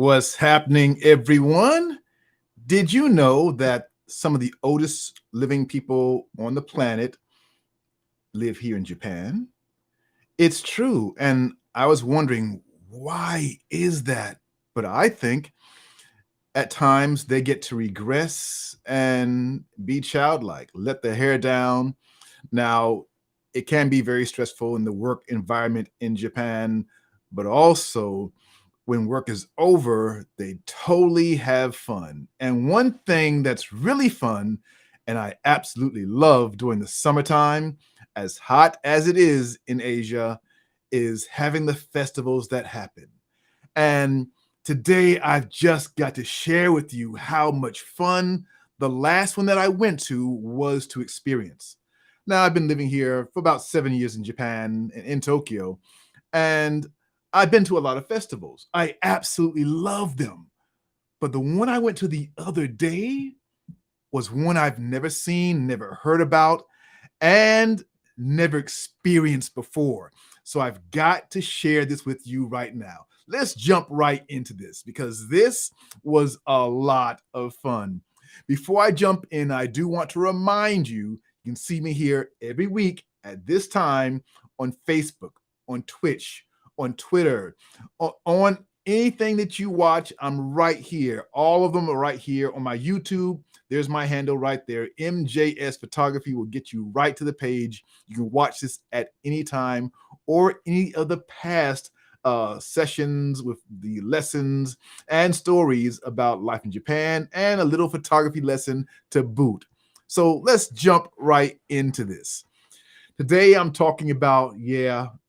What's happening, everyone? Did you know that some of the oldest living people on the planet live here in Japan? It's true. And I was wondering, why is that? But I think at times they get to regress and be childlike, let their hair down. Now, it can be very stressful in the work environment in Japan, but also when work is over, they totally have fun. And one thing that's really fun, and I absolutely love during the summertime, as hot as it is in Asia, is having the festivals that happen. And today I've just got to share with you how much fun the last one that I went to was to experience. Now, I've been living here for about 7 years in Japan, in Tokyo, and I've been to a lot of festivals. I absolutely love them. But the one I went to the other day was one I've never seen, never heard about, and never experienced before. So I've got to share this with you right now. Let's jump right into this because this was a lot of fun. Before I jump in, I do want to remind you, you can see me here every week at this time on Facebook, on Twitch, on Twitter, on anything that you watch. I'm right here. All of them are right here on my YouTube. There's my handle right there. MJS Photography will get you right to the page. You can watch this at any time or any of the past sessions with the lessons and stories about life in Japan and a little photography lesson to boot. So let's jump right into this. Today I'm talking about,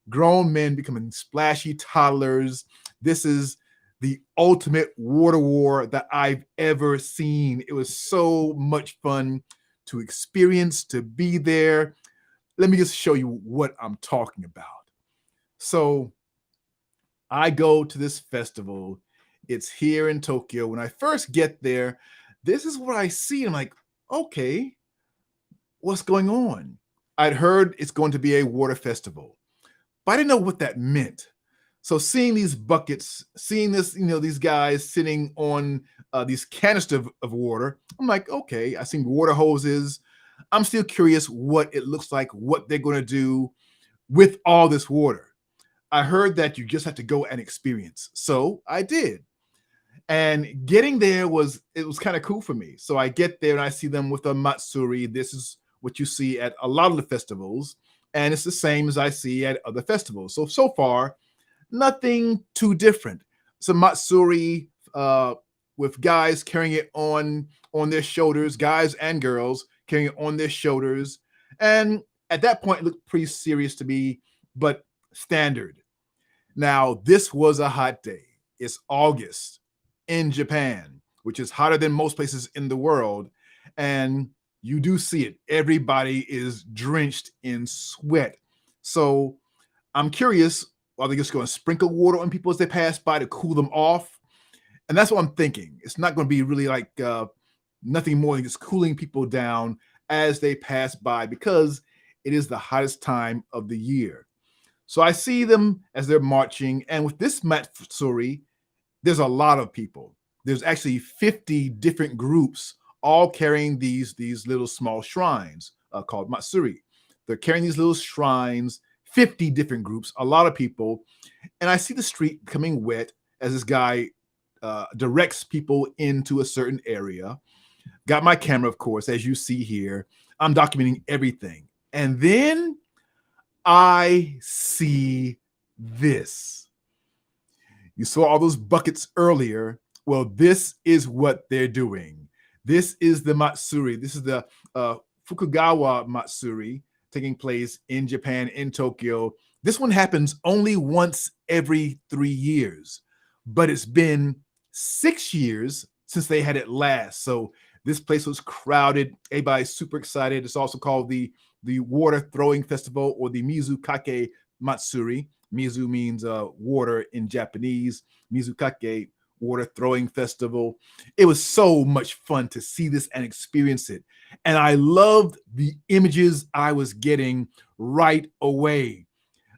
grown men becoming splashy toddlers. This is the ultimate water war that I've ever seen. It was so much fun to experience, to be there. Let me just show you what I'm talking about. So I go to this festival. It's here in Tokyo. When I first get there, this is what I see. I'm like, okay, what's going on? I'd heard it's going to be a water festival, but I didn't know what that meant. So seeing these buckets, seeing this, these guys sitting on these canisters of water, I'm like, okay, I seen water hoses. I'm still curious what it looks like, what they're going to do with all this water. I heard that you just have to go and experience. So I did. And getting there was kind of cool for me. So I get there and I see them with a Matsuri. This is what you see at a lot of the festivals. And it's the same as I see at other festivals. So far, nothing too different. It's a Matsuri with guys carrying it on their shoulders, guys and girls carrying it on their shoulders. And at that point, it looked pretty serious to me, but standard. Now, this was a hot day. It's August in Japan, which is hotter than most places in the world. And you do see it. Everybody is drenched in sweat. So I'm curious, are they just going to sprinkle water on people as they pass by to cool them off? And that's what I'm thinking. It's not going to be really like nothing more than just cooling people down as they pass by because it is the hottest time of the year. So I see them as they're marching. And with this Matsuri, there's a lot of people. There's actually 50 different groups all carrying these little small shrines called Matsuri. They're carrying these little shrines, 50 different groups, a lot of people. And I see the street becoming wet as this guy directs people into a certain area. Got my camera, of course, as you see here. I'm documenting everything. And then I see this. You saw all those buckets earlier. Well, this is what they're doing. This is the Matsuri. This is the Fukagawa Matsuri taking place in Japan, in Tokyo. This one happens only once every 3 years, but it's been 6 years since they had it last. So this place was crowded. Everybody's super excited. It's also called the Water Throwing Festival or the Mizukake Matsuri. Mizu means water in Japanese. Mizukake, Water Throwing Festival. It was so much fun to see this and experience it. And I loved the images I was getting right away.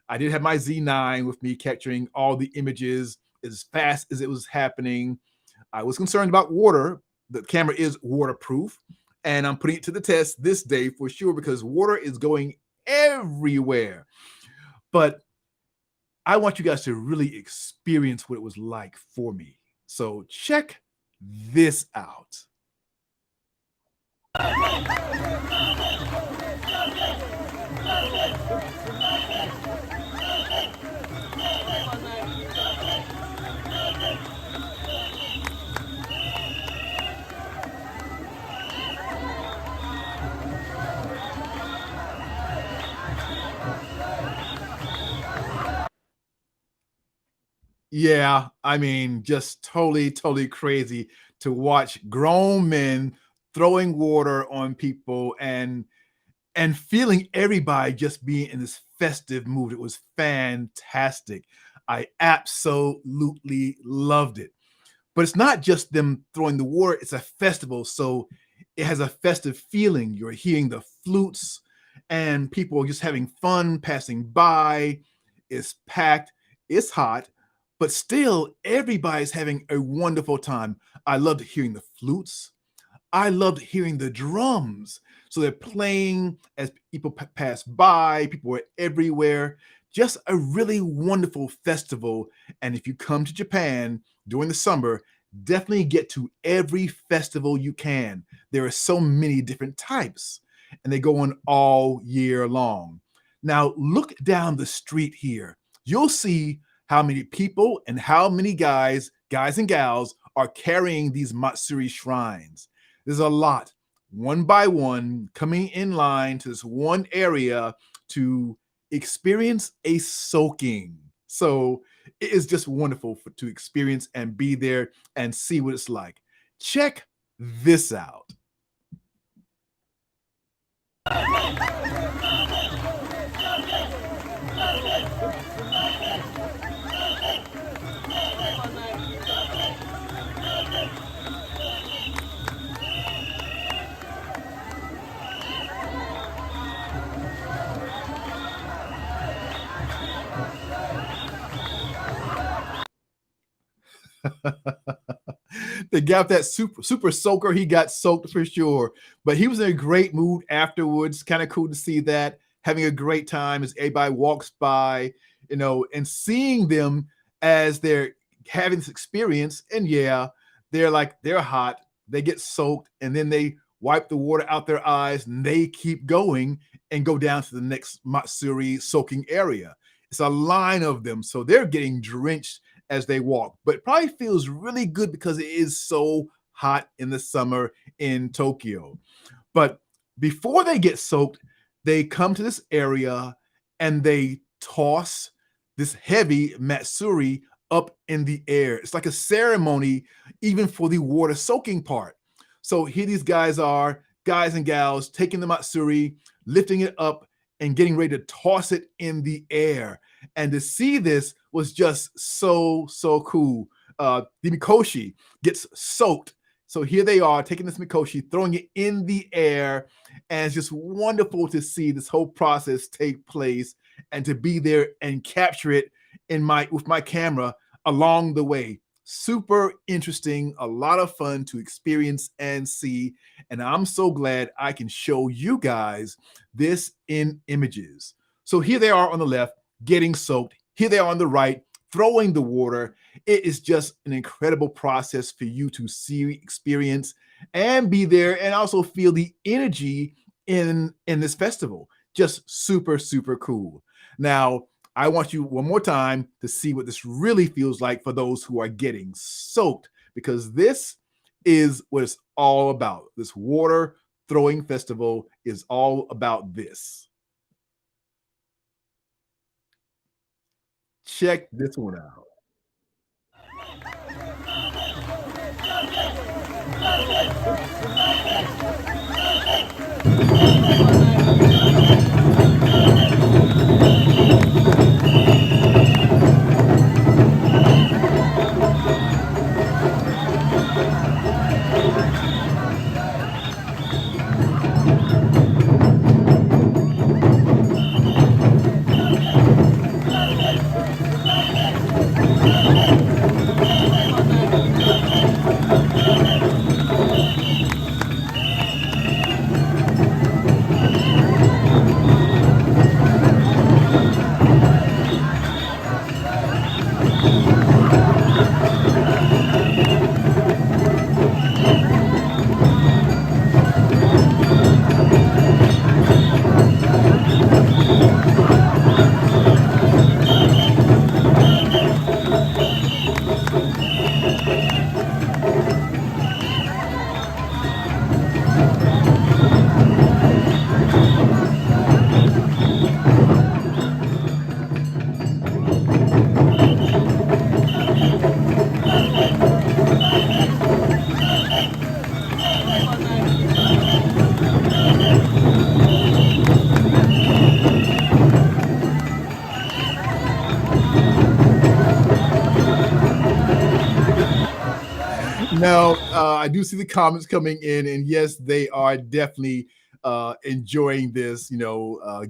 I did have my Z9 with me capturing all the images as fast as it was happening. I was concerned about water. The camera is waterproof, and I'm putting it to the test this day for sure because water is going everywhere. But I want you guys to really experience what it was like for me. So check this out. Yeah, I mean, just totally crazy to watch grown men throwing water on people and feeling everybody just being in this festive mood. It was fantastic. I absolutely loved it. But it's not just them throwing the water, it's a festival. So it has a festive feeling. You're hearing the flutes and people are just having fun passing by. It's packed, it's hot, but still everybody's having a wonderful time. I loved hearing the flutes. I loved hearing the drums. So they're playing as people pass by, people were everywhere. Just a really wonderful festival. And if you come to Japan during the summer, definitely get to every festival you can. There are so many different types, and they go on all year long. Now, look down the street here. You'll see how many people and how many guys and gals are carrying these Matsuri shrines. There's a lot, one by one, coming in line to this one area to experience a soaking. So it is just wonderful to experience and be there and see what it's like. Check this out. The guy, that super soaker, he got soaked for sure, but he was in a great mood afterwards. Kind of cool to see that, having a great time as everybody walks by, and seeing them as they're having this experience. And yeah, they're hot, they get soaked, and then they wipe the water out their eyes and they keep going and go down to the next Matsuri soaking area. It's a line of them, so they're getting drenched as they walk, but it probably feels really good because it is so hot in the summer in Tokyo. But before they get soaked, they come to this area and they toss this heavy Matsuri up in the air. It's like a ceremony, even for the water soaking part. So here these guys are, guys and gals, taking the Matsuri, lifting it up, and getting ready to toss it in the air. And to see this was just so cool. The mikoshi gets soaked. So here they are taking this mikoshi, throwing it in the air. And it's just wonderful to see this whole process take place and to be there and capture it with my camera along the way. Super interesting, a lot of fun to experience and see. And I'm so glad I can show you guys this in images. So here they are on the left, getting soaked. Here they are on the right, throwing the water. It is just an incredible process for you to see, experience, and be there, and also feel the energy in this festival. Just super cool. Now, I want you one more time to see what this really feels like for those who are getting soaked, because this is what it's all about. This water throwing festival is all about this. Check this one out. No, I do see the comments coming in, and yes, they are definitely enjoying this,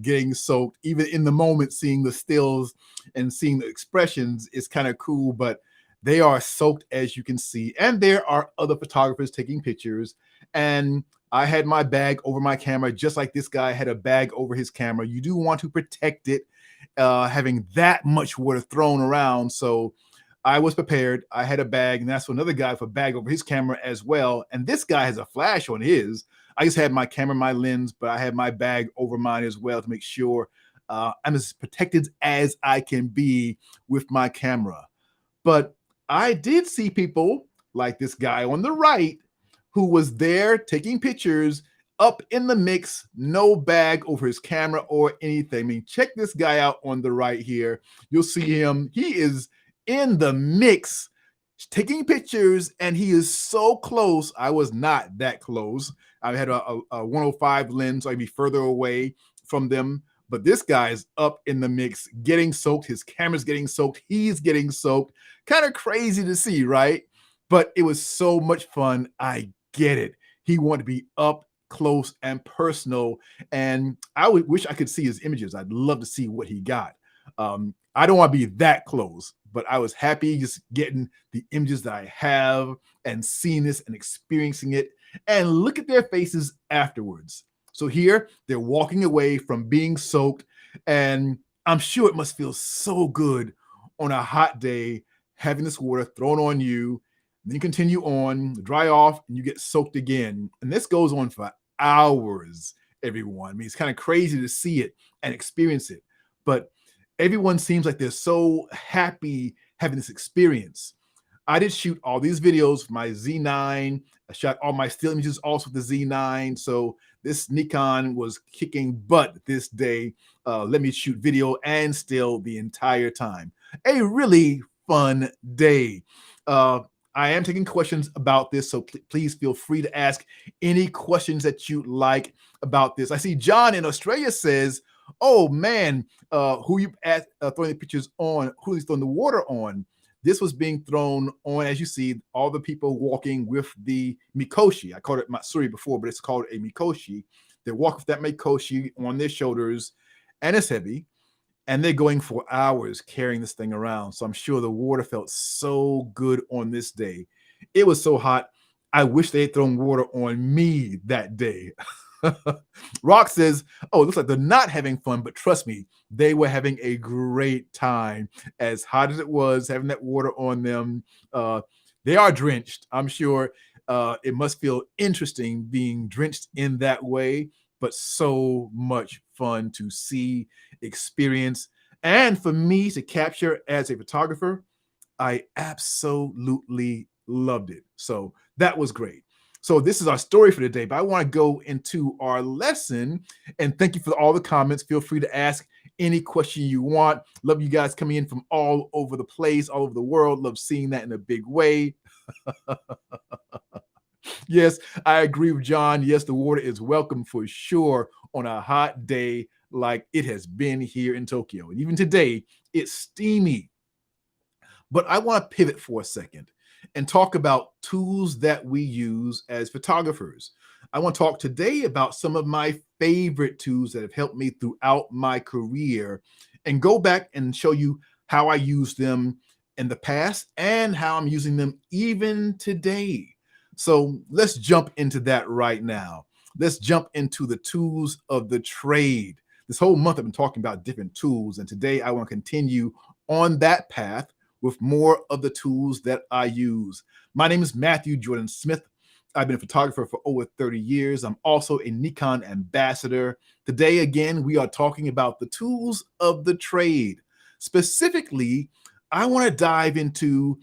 getting soaked. Even in the moment, seeing the stills and seeing the expressions is kind of cool, but they are soaked, as you can see. And there are other photographers taking pictures. And I had my bag over my camera, just like this guy had a bag over his camera. You do want to protect it, having that much water thrown around. So I was prepared. I had a bag, and that's for another guy with a bag over his camera as well. And this guy has a flash on his. I just had my camera, my lens, but I had my bag over mine as well to make sure I'm as protected as I can be with my camera. But I did see people like this guy on the right who was there taking pictures up in the mix, no bag over his camera or anything. I mean, check this guy out on the right here. You'll see him. He is in the mix taking pictures, and he is so close. I was not that close. I had a 105 lens, so I'd be further away from them. But this guy is up in the mix, getting soaked. His camera's getting soaked. He's getting soaked. Kind of crazy to see, right? But it was so much fun. I get it. He wanted to be up close and personal. And I would wish I could see his images. I'd love to see what he got. I don't want to be that close, but I was happy just getting the images that I have and seeing this and experiencing it. And look at their faces afterwards. So here they're walking away from being soaked, and I'm sure it must feel so good on a hot day having this water thrown on you. Then you continue on, dry off, and you get soaked again. And this goes on for hours, everyone. I mean, it's kind of crazy to see it and experience it, but everyone seems like they're so happy having this experience. I did shoot all these videos for my Z9. I shot all my still images also with the Z9. So this Nikon was kicking butt this day. Let me shoot video and still the entire time. A really fun day. I am taking questions about this, so please feel free to ask any questions that you like about this. I see John in Australia says, oh man, who you throwing the pictures on, who is throwing the water on? This was being thrown on, as you see, all the people walking with the Mikoshi. I called it Matsuri before, but it's called a Mikoshi. They walk with that Mikoshi on their shoulders, and it's heavy. And they're going for hours carrying this thing around. So I'm sure the water felt so good on this day. It was so hot. I wish they had thrown water on me that day. Rock says, oh, it looks like they're not having fun, but trust me, they were having a great time. As hot as it was, having that water on them, they are drenched. I'm sure it must feel interesting being drenched in that way, but so much fun to see, experience, and for me to capture as a photographer. I absolutely loved it. So that was great. So this is our story for today, but I want to go into our lesson, and thank you for all the comments. Feel free to ask any question you want. Love you guys coming in from all over the place, all over the world. Love seeing that in a big way. Yes, I agree with John. Yes, the water is welcome for sure on a hot day like it has been here in Tokyo. And even today, it's steamy. But I want to pivot for a second and talk about tools that we use as photographers. I want to talk today about some of my favorite tools that have helped me throughout my career, and go back and show you how I used them in the past and how I'm using them even today. So let's jump into that right now. Let's jump into the tools of the trade. This whole month I've been talking about different tools, and today I want to continue on that path with more of the tools that I use. My name is Matthew Jordan Smith. I've been a photographer for over 30 years. I'm also a Nikon ambassador. Today, again, we are talking about the tools of the trade. Specifically, I want to dive into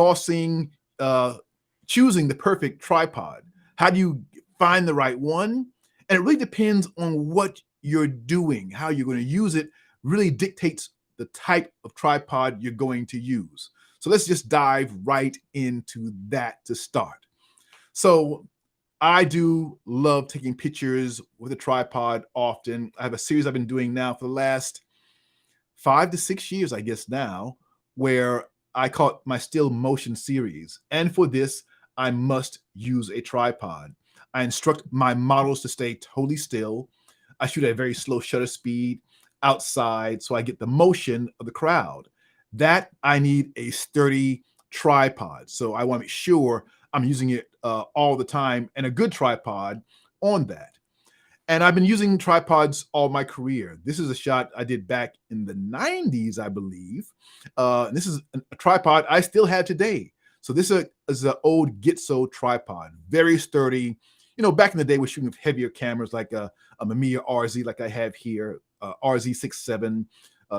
choosing the perfect tripod. How do you find the right one? And it really depends on what you're doing. How you're going to use it really dictates the type of tripod you're going to use. So let's just dive right into that to start. So I do love taking pictures with a tripod often. I have a series I've been doing now for the last 5 to 6 years, I guess now, where I call it my still motion series. And for this, I must use a tripod. I instruct my models to stay totally still. I shoot at a very slow shutter speed outside so I get the motion of the crowd. That I need a sturdy tripod. So I want to make sure I'm using it all the time, and a good tripod on that. And I've been using tripods all my career. This is a shot I did back in the 90s, I believe. This is a tripod I still have today. So this is an old Gitzo tripod, very sturdy. You know, back in the day, we're shooting with heavier cameras like a Mamiya RZ, like I have here, RZ67,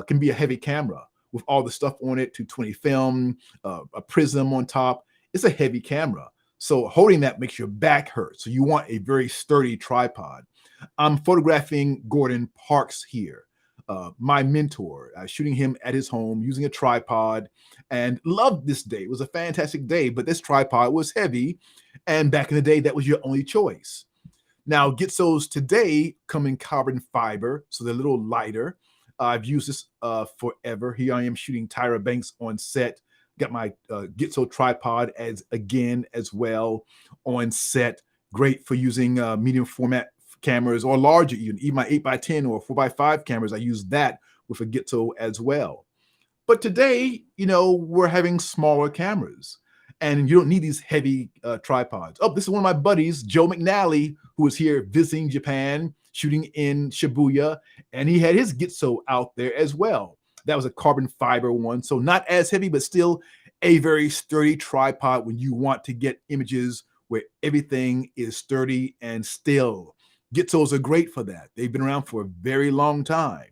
can be a heavy camera with all the stuff on it, 220 film, a prism on top. It's a heavy camera. So holding that makes your back hurt. So you want a very sturdy tripod. I'm photographing Gordon Parks here, my mentor, shooting him at his home using a tripod, and loved this day. It was a fantastic day, but this tripod was heavy. And back in the day, that was your only choice. Now, Gitzos today come in carbon fiber, so they're a little lighter. I've used this forever. Here I am shooting Tyra Banks on set. Got my Gitzo tripod as well on set. Great for using medium format cameras or larger, even my 8x10 or 4x5 cameras. I use that with a Gitzo as well. But today, you know, we're having smaller cameras and you don't need these heavy tripods. Oh, this is one of my buddies, Joe McNally, who was here visiting Japan, shooting in Shibuya, and he had his Gitzo out there as well. That was a carbon fiber one, so not as heavy, but still a very sturdy tripod when you want to get images where everything is sturdy and still. Gitzos are great for that. They've been around for a very long time.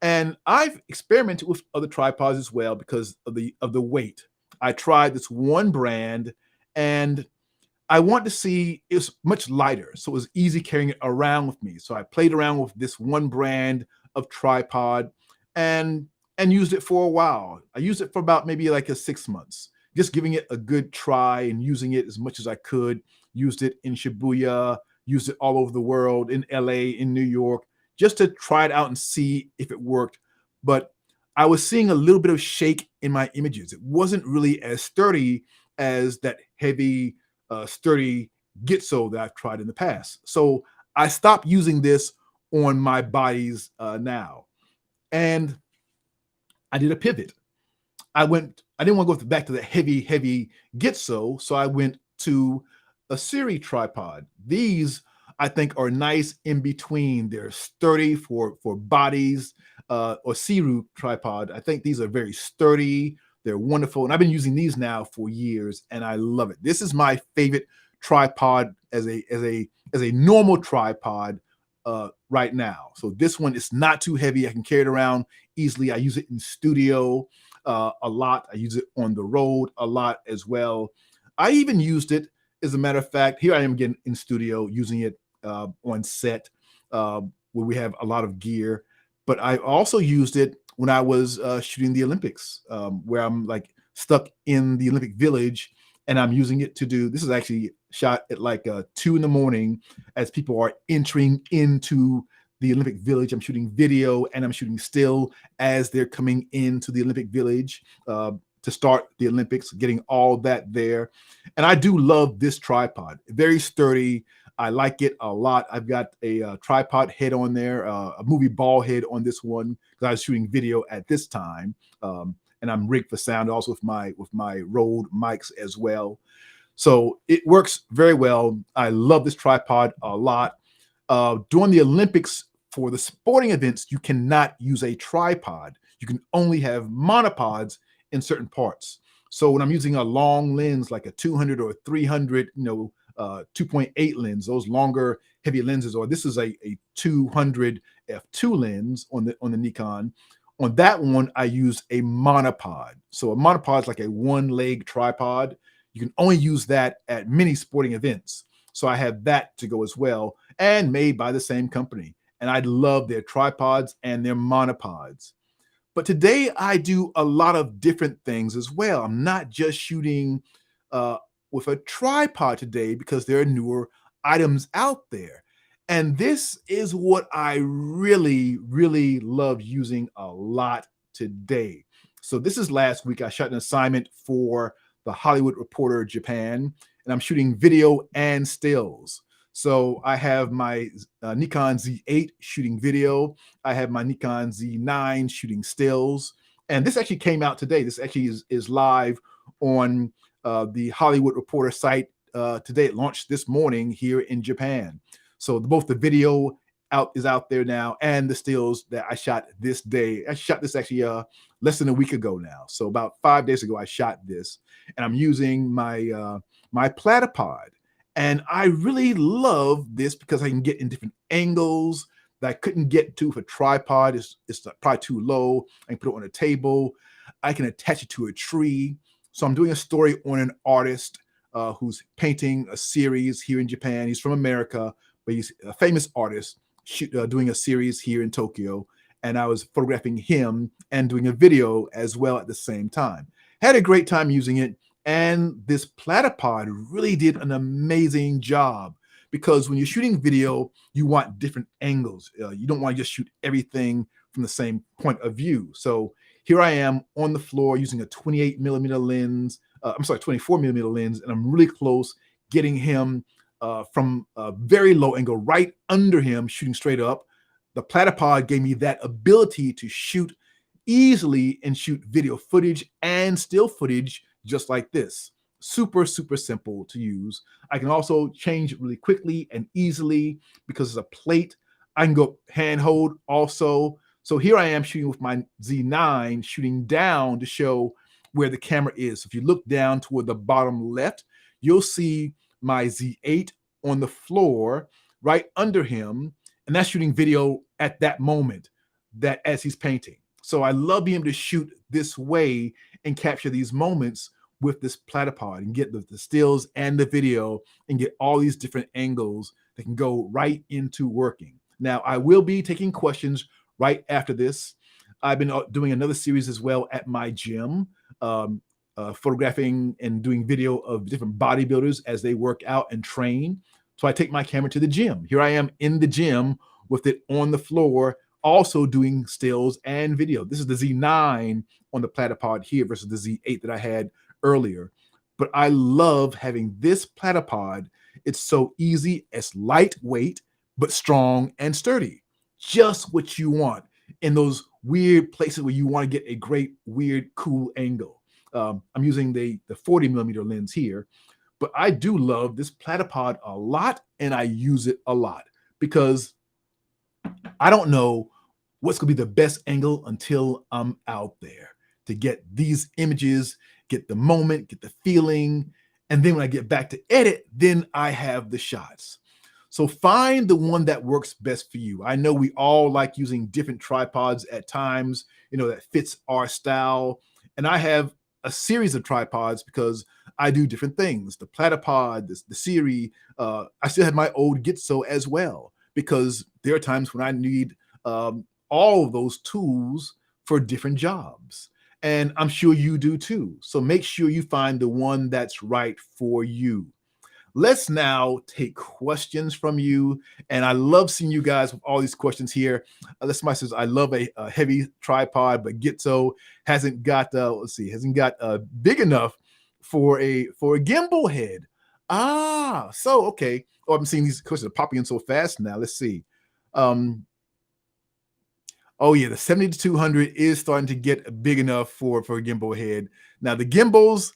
And I've experimented with other tripods as well because of the weight. I tried this one brand and I want to see it's much lighter, so it was easy carrying it around with me. So I played around with this one brand of tripod and used it for a while. I used it for about maybe like 6 months, just giving it a good try and using it as much as I could. Used it in Shibuya, used it all over the world, in LA, in New York, just to try it out and see if it worked. But I was seeing a little bit of shake in my images. It wasn't really as sturdy as that heavy, sturdy Gitzo that I've tried in the past. So I stopped using this on my bodies now. And I did a pivot. I didn't want to go back to the heavy Gitzo, so I went to a Sirui tripod. These, I think, are nice in between. They're sturdy for bodies, or Sirui tripod. I think these are very sturdy. They're wonderful. And I've been using these now for years and I love it. This is my favorite tripod as a normal tripod right now. So this one is not too heavy. I can carry it around easily. I use it in studio a lot. I use it on the road a lot as well. I even used it, as a matter of fact, here I am again in studio using it on set where we have a lot of gear. But I also used it when I was shooting the Olympics, where I'm like stuck in the Olympic Village and I'm using it to do, this is actually shot at like 2 a.m. as people are entering into the Olympic Village. I'm shooting video and I'm shooting still as they're coming into the Olympic Village to start the Olympics, getting all that there. And I do love this tripod, very sturdy. I like it a lot. I've got a tripod head on there, a movie ball head on this one because I was shooting video at this time, and I'm rigged for sound also with my Rode mics as well. So it works very well. I love this tripod a lot. During the Olympics, for the sporting events, you cannot use a tripod. You can only have monopods in certain parts. So when I'm using a long lens like a 200 or 300, 2.8 lens, those longer, heavy lenses, or this is a 200 f2 lens on the Nikon. On that one, I use a monopod. So a monopod is like a one-leg tripod. You can only use that at many sporting events. So I have that to go as well, and made by the same company. And I love their tripods and their monopods. But today I do a lot of different things as well. I'm not just shooting with a tripod today because there are newer items out there. And this is what I really, really love using a lot today. So this is last week. I shot an assignment for the Hollywood Reporter Japan, and I'm shooting video and stills. So I have my Nikon Z8 shooting video. I have my Nikon Z9 shooting stills. And this actually came out today. This actually is live on the Hollywood Reporter site today. It launched this morning here in Japan. So both the video is out there now, and the stills that I shot this day. I shot this actually less than a week ago now. So about 5 days ago, I shot this, and I'm using my my Platypod. And I really love this because I can get in different angles that I couldn't get to if a tripod is probably too low. I can put it on a table. I can attach it to a tree. So I'm doing a story on an artist who's painting a series here in Japan. He's from America, but he's a famous artist doing a series here in Tokyo. And I was photographing him and doing a video as well at the same time. Had a great time using it. And this Platypod really did an amazing job, because when you're shooting video, you want different angles. You don't want to just shoot everything from the same point of view. So here I am on the floor using a 28 millimeter lens. 24 millimeter lens, and I'm really close, getting him from a very low angle, right under him, shooting straight up. The Platypod gave me that ability to shoot easily and shoot video footage and still footage just like this. Super, super simple to use. I can also change it really quickly and easily because it's a plate. I can go handhold also. So here I am shooting with my Z9, shooting down to show where the camera is. If you look down toward the bottom left, you'll see my Z8 on the floor right under him, and that's shooting video at that moment, that as he's painting. So I love being able to shoot this way and capture these moments with this Platypod and get the stills and the video and get all these different angles that can go right into working. Now, I will be taking questions right after this. I've been doing another series as well at my gym, photographing and doing video of different bodybuilders as they work out and train. So I take my camera to the gym. Here I am in the gym with it on the floor, also doing stills and video. This is the Z9 on the Platypod here versus the Z8 that I had earlier. But I love having this Platypod. It's so easy. It's lightweight, but strong and sturdy. Just what you want in those weird places where you want to get a great, weird, cool angle. I'm using the 40 millimeter lens here, but I do love this Platypod a lot, and I use it a lot because I don't know what's going to be the best angle until I'm out there to get these images, get the moment, get the feeling. And then when I get back to edit, then I have the shots. So find the one that works best for you. I know we all like using different tripods at times, that fits our style. And I have a series of tripods because I do different things. The Platypod, the Sirui, I still have my old Gitzo as well, because there are times when I need all of those tools for different jobs. And I'm sure you do too. So make sure you find the one that's right for you. Let's now take questions from you. And I love seeing you guys with all these questions here. Somebody says, I love a heavy tripod, but Gitzo hasn't got, big enough for a gimbal head. So, okay. Oh, I'm seeing these questions are popping in so fast now. Let's see. Oh yeah, the 70-200 is starting to get big enough for a gimbal head. Now the gimbals,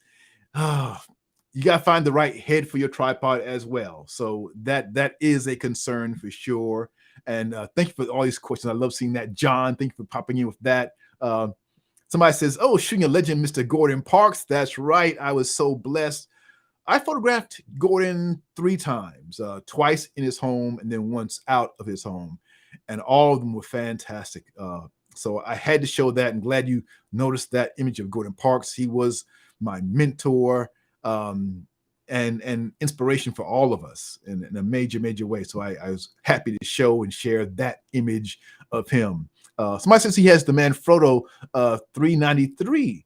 you got to find the right head for your tripod as well. So that is a concern for sure. And thank you for all these questions. I love seeing that. John, thank you for popping in with that. Somebody says, oh, shooting a legend, Mr. Gordon Parks. That's right. I was so blessed. I photographed Gordon 3 times, twice in his home and then once out of his home. And all of them were fantastic. So I had to show that. I'm glad you noticed that image of Gordon Parks. He was my mentor and inspiration for all of us in a major, major way. So I was happy to show and share that image of him. Somebody says he has the Manfrotto 393.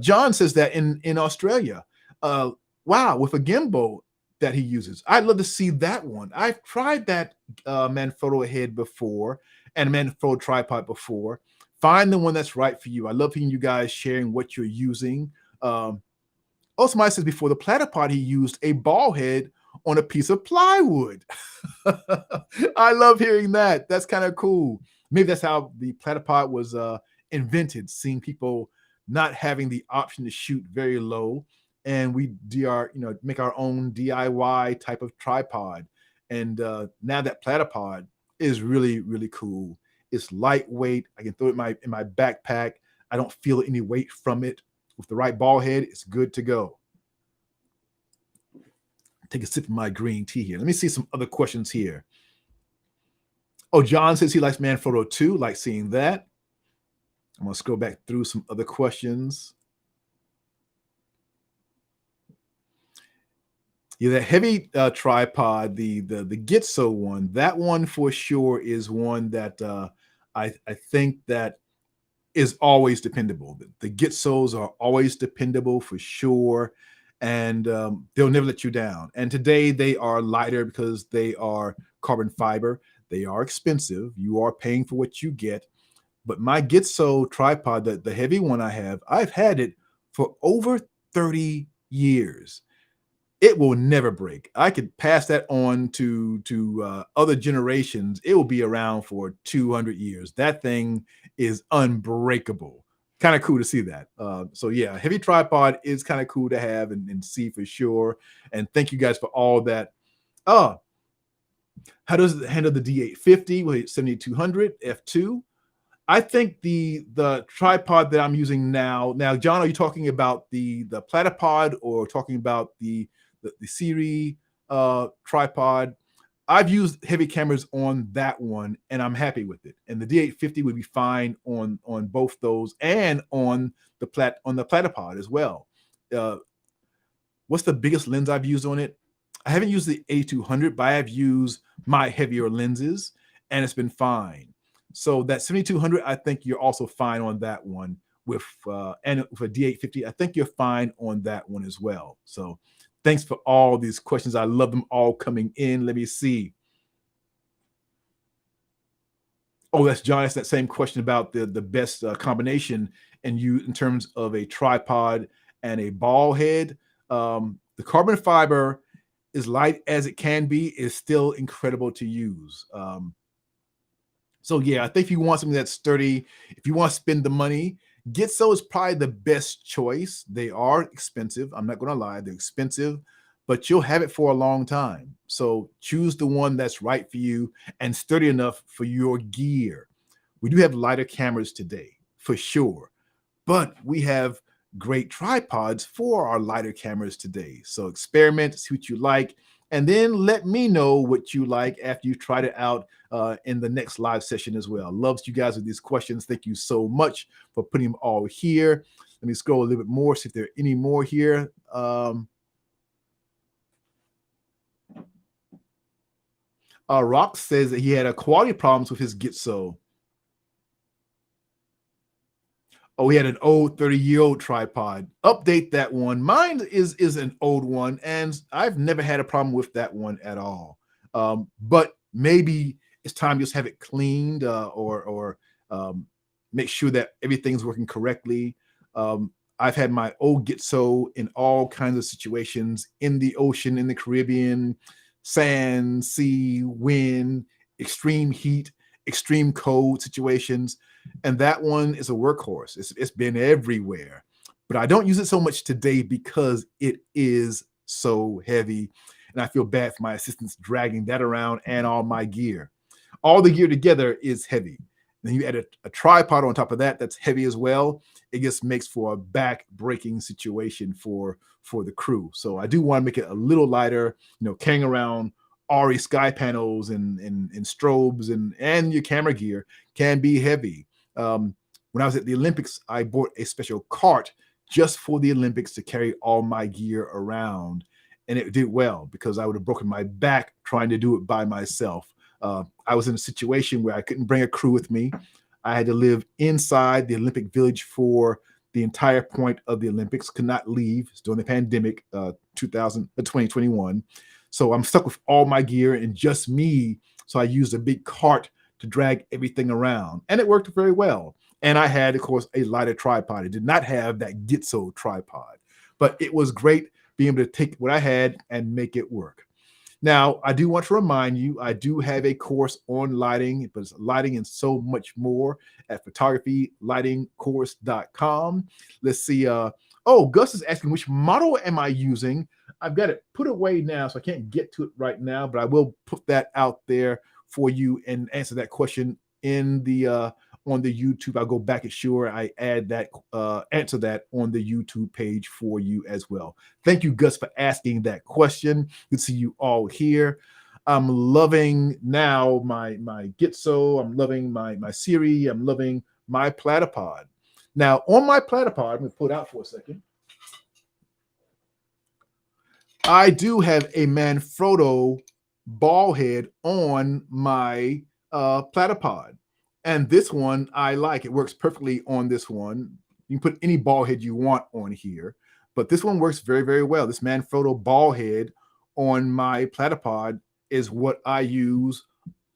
John says that in Australia. Wow, with a gimbal that he uses. I'd love to see that one. I've tried that Manfrotto head before and Manfrotto tripod before. Find the one that's right for you. I love hearing you guys sharing what you're using. Oh, somebody says before the Platypod, he used a ball head on a piece of plywood. I love hearing that. That's kind of cool. Maybe that's how the Platypod was invented, seeing people not having the option to shoot very low. And we make our own DIY type of tripod. And now that Platypod is really, really cool. It's lightweight. I can throw it in my backpack. I don't feel any weight from it. With the right ball head, it's good to go. Take a sip of my green tea here. Let me see some other questions here. Oh, John says he likes Manfrotto too. Like seeing that. I'm going to scroll back through some other questions. Yeah, the heavy tripod, the Gitzo one, that one for sure is one that I think that is always dependable. The Gitzos are always dependable for sure, and they'll never let you down. And today they are lighter because they are carbon fiber. They are expensive. You are paying for what you get. But my Gitzo tripod, the heavy one I've had it for over 30 years. It will never break. I could pass that on to other generations. It will be around for 200 years. That thing is unbreakable. Kind of cool to see that. So yeah, heavy tripod is kind of cool to have and see for sure. And thank you guys for all that. How does it handle the D850 with 7200 F2? I think the tripod that I'm using now, John, are you talking about the Platypod or talking about the Sirui tripod? I've used heavy cameras on that one, and I'm happy with it. And the D850 would be fine on both those and on the Platypod as well. What's the biggest lens I've used on it? I haven't used the A200, but I have used my heavier lenses, and it's been fine. So that 7200, I think you're also fine on that one. And with a D850, I think you're fine on that one as well. So thanks for all these questions. I love them all coming in. Let me see. Oh, that's John. That's that same question about the best combination in terms of a tripod and a ball head. The carbon fiber, as light as it can be, is still incredible to use. So yeah, I think if you want something that's sturdy, if you want to spend the money, Gitzo is probably the best choice. They are expensive. I'm not going to lie. They're expensive, but you'll have it for a long time. So choose the one that's right for you and sturdy enough for your gear. We do have lighter cameras today, for sure, but we have great tripods for our lighter cameras today. So experiment, see what you like, and then let me know what you like after you've tried it out in the next live session as well. Loves you guys with these questions. Thank you so much for putting them all here. Let me scroll a little bit more, see if there are any more here. Rock says that he had quality problems with his Gitzo. Oh, he had an old 30-year-old tripod. Update that one. Mine is an old one, and I've never had a problem with that one at all. But maybe it's time to just have it cleaned or make sure that everything's working correctly. I've had my old Gitzo in all kinds of situations, in the ocean, in the Caribbean, sand, sea, wind, extreme heat, extreme cold situations. And that one is a workhorse. It's been everywhere. But I don't use it so much today because it is so heavy. And I feel bad for my assistants dragging that around and all my gear. All the gear together is heavy. Then you add a tripod on top of that that's heavy as well. It just makes for a back-breaking situation for the crew. So I do want to make it a little lighter, carrying around RE sky panels and strobes and your camera gear can be heavy. When I was at the Olympics, I bought a special cart just for the Olympics to carry all my gear around. And it did well because I would have broken my back trying to do it by myself. I was in a situation where I couldn't bring a crew with me. I had to live inside the Olympic Village for the entire point of the Olympics, could not leave. It's during the pandemic, 2021. So I'm stuck with all my gear and just me. So I used a big cart to drag everything around. And it worked very well. And I had, of course, a lighter tripod. It did not have that Gitzo tripod. but it was great being able to take what I had and make it work. Now, I do want to remind you, I do have a course on lighting, but it's lighting and so much more at photographylightingcourse.com. Let's see. Oh, Gus is asking, which model am I using? I've got it put away now, so I can't get to it right now, but I will put that out there for you and answer that question in the on the YouTube. I'll go back and sure I add that answer that on the YouTube page for you as well. Thank you, Gus, for asking that question. Good to see you all here. I'm loving now my Gitzo. I'm loving my Sirui. I'm loving my Platypod. Now on my Platypod, I'm going to pull it out for a second. I do have a Manfrotto ball head on my Platypod. And this one I like. It works perfectly on this one. You can put any ball head you want on here, but this one works very, very well. This Manfrotto ball head on my Platypod is what I use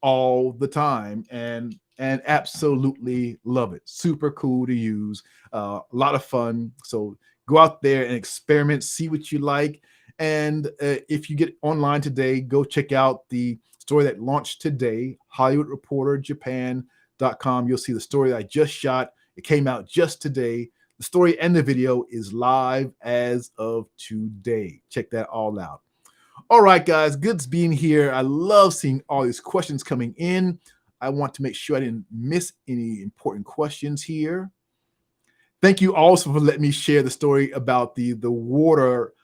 all the time and absolutely love it. Super cool to use. A lot of fun. So go out there and experiment, see what you like. And if you get online today, go check out the story that launched today, HollywoodReporterJapan.com. You'll see the story that I just shot. It came out just today. The story and the video is live as of today. Check that all out. All right, guys, good being here. I love seeing all these questions coming in. I want to make sure I didn't miss any important questions here. Thank you also for letting me share the story about the water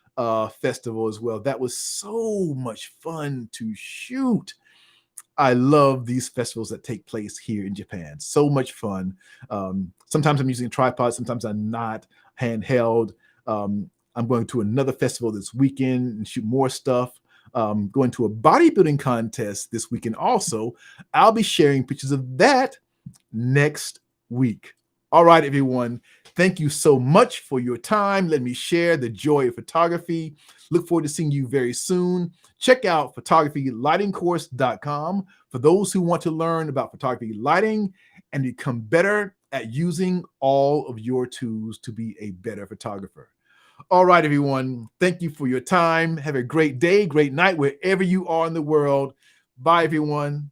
festival as well. That was so much fun to shoot. I love these festivals that take place here in Japan. So much fun. Sometimes I'm using a tripod, sometimes I'm not, handheld. I'm going to another festival this weekend and shoot more stuff. Going to a bodybuilding contest this weekend also. I'll be sharing pictures of that next week. All right, everyone. Thank you so much for your time. Let me share the joy of photography. Look forward to seeing you very soon. Check out photographylightingcourse.com for those who want to learn about photography lighting and become better at using all of your tools to be a better photographer. All right, everyone. Thank you for your time. Have a great day, great night, wherever you are in the world. Bye, everyone.